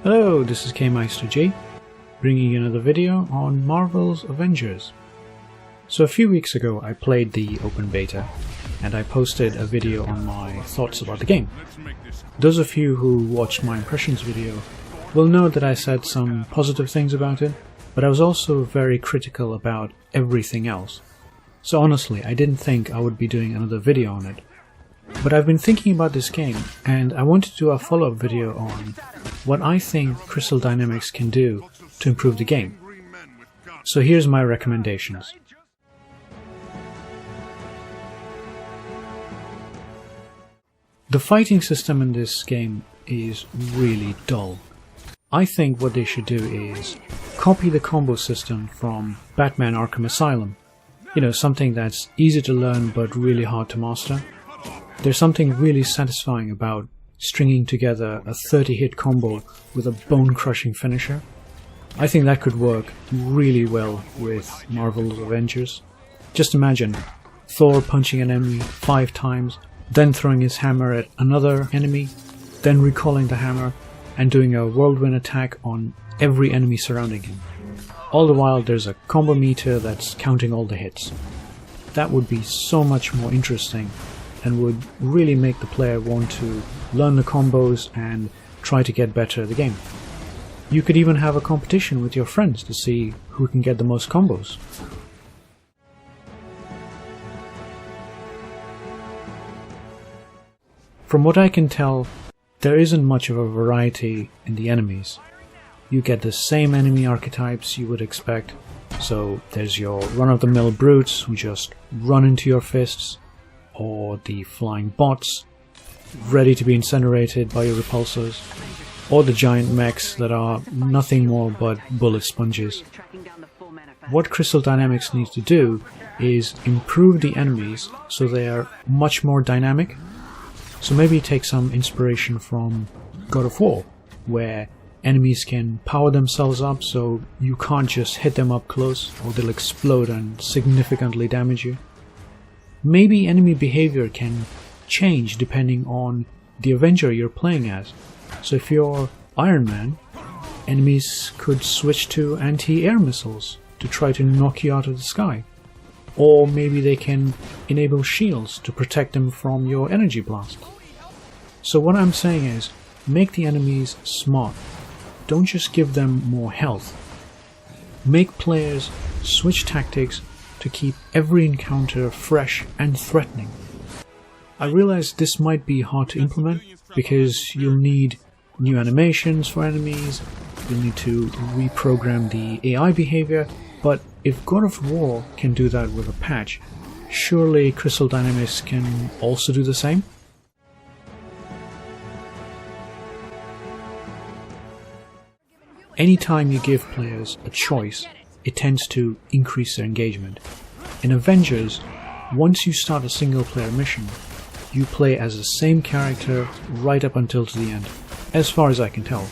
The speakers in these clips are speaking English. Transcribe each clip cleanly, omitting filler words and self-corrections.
Hello, this is KMeisterG, bringing you another video on Marvel's Avengers. So a few weeks ago I played the open beta, and I posted a video on my thoughts about the game. Those of you who watched my impressions video will know that I said some positive things about it, but I was also very critical about everything else. So honestly, I didn't think I would be doing another video on it. But I've been thinking about this game, and I want to do a follow-up video on what I think Crystal Dynamics can do to improve the game. So here's my recommendations. The fighting system in this game is really dull. I think what they should do is copy the combo system from Batman Arkham Asylum. You know, something that's easy to learn but really hard to master. There's something really satisfying about stringing together a 30-hit combo with a bone-crushing finisher. I think that could work really well with Marvel's Avengers. Just imagine Thor punching an enemy 5 times, then throwing his hammer at another enemy, then recalling the hammer and doing a whirlwind attack on every enemy surrounding him. All the while there's a combo meter that's counting all the hits. That would be so much more interesting and would really make the player want to learn the combos and try to get better at the game. You could even have a competition with your friends to see who can get the most combos. From what I can tell, there isn't much of a variety in the enemies. You get the same enemy archetypes you would expect, so there's your run-of-the-mill brutes who just run into your fists, or the flying bots, ready to be incinerated by your repulsors, or the giant mechs that are nothing more but bullet sponges. What Crystal Dynamics needs to do is improve the enemies so they are much more dynamic. So maybe take some inspiration from God of War, where enemies can power themselves up so you can't just hit them up close or they'll explode and significantly damage you. Maybe enemy behavior can change depending on the Avenger you're playing as. So if you're Iron Man, enemies could switch to anti-air missiles to try to knock you out of the sky. Or maybe they can enable shields to protect them from your energy blast. So what I'm saying is, make the enemies smart. Don't just give them more health. Make players switch tactics to keep every encounter fresh and threatening. I realize this might be hard to implement because you'll need new animations for enemies, you'll need to reprogram the AI behavior, but if God of War can do that with a patch, surely Crystal Dynamics can also do the same? Anytime you give players a choice, it tends to increase their engagement. In Avengers, once you start a single player mission, you play as the same character right up until to the end, as far as I can tell.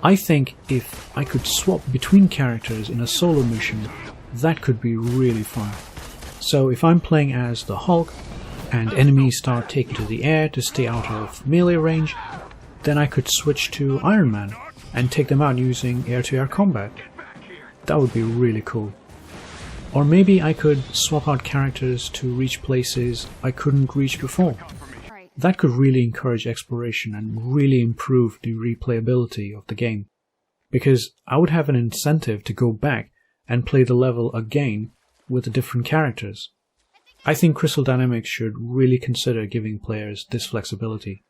I think if I could swap between characters in a solo mission, that could be really fun. So if I'm playing as the Hulk, and enemies start taking to the air to stay out of melee range, then I could switch to Iron Man and take them out using air-to-air combat. That would be really cool. Or maybe I could swap out characters to reach places I couldn't reach before. That could really encourage exploration and really improve the replayability of the game, because I would have an incentive to go back and play the level again with the different characters. I think Crystal Dynamics should really consider giving players this flexibility.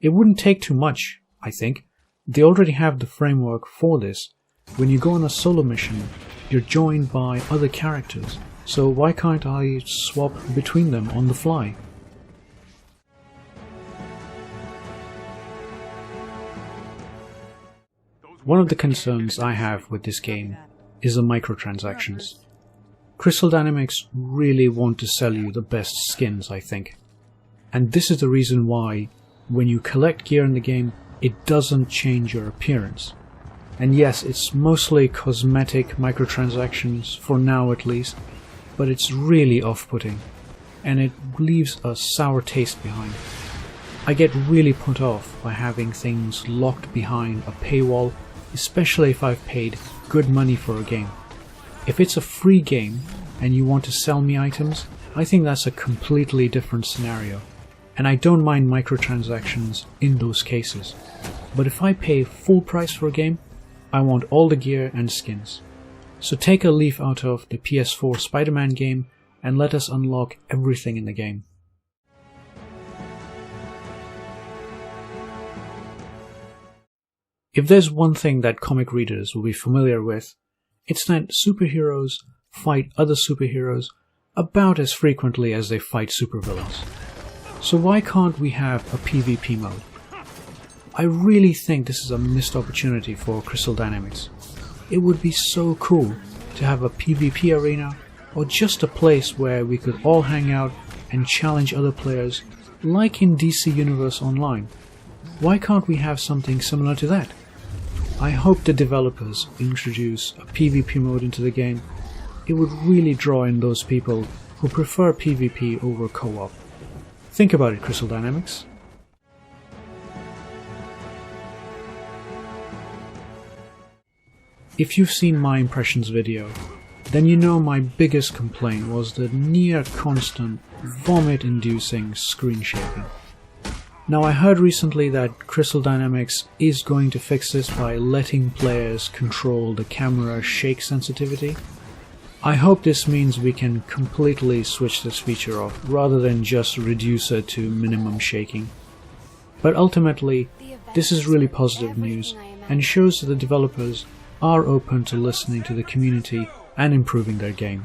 It wouldn't take too much, I think. They already have the framework for this. When you go on a solo mission, you're joined by other characters, so why can't I swap between them on the fly? One of the concerns I have with this game is the microtransactions. Crystal Dynamics really want to sell you the best skins, I think. And this is the reason why, when you collect gear in the game, it doesn't change your appearance. And yes, it's mostly cosmetic microtransactions, for now at least, but it's really off-putting, and it leaves a sour taste behind. I get really put off by having things locked behind a paywall, especially if I've paid good money for a game. If it's a free game and you want to sell me items, I think that's a completely different scenario, and I don't mind microtransactions in those cases. But if I pay full price for a game, I want all the gear and skins. So take a leaf out of the PS4 Spider-Man game and let us unlock everything in the game. If there's one thing that comic readers will be familiar with, it's that superheroes fight other superheroes about as frequently as they fight supervillains. So why can't we have a PvP mode? I really think this is a missed opportunity for Crystal Dynamics. It would be so cool to have a PvP arena, or just a place where we could all hang out and challenge other players, like in DC Universe Online. Why can't we have something similar to that? I hope the developers introduce a PvP mode into the game. It would really draw in those people who prefer PvP over co-op. Think about it, Crystal Dynamics. If you've seen my impressions video, then you know my biggest complaint was the near constant vomit-inducing screen shaking. Now, I heard recently that Crystal Dynamics is going to fix this by letting players control the camera shake sensitivity. I hope this means we can completely switch this feature off rather than just reduce it to minimum shaking. But ultimately, this is really positive news and shows that the developers are open to listening to the community and improving their game.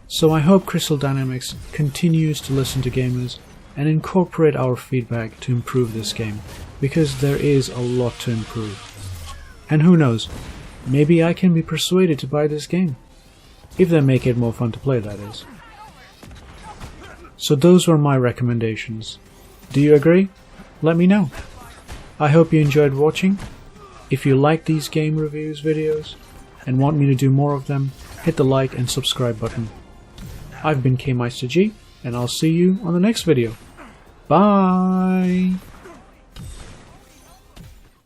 So I hope Crystal Dynamics continues to listen to gamers and incorporate our feedback to improve this game, because there is a lot to improve. And who knows, maybe I can be persuaded to buy this game. If they make it more fun to play, that is. So those were my recommendations. Do you agree? Let me know. I hope you enjoyed watching. If you like these game reviews videos and want me to do more of them, hit the like and subscribe button. I've been KMeisterG, and I'll see you on the next video. Bye!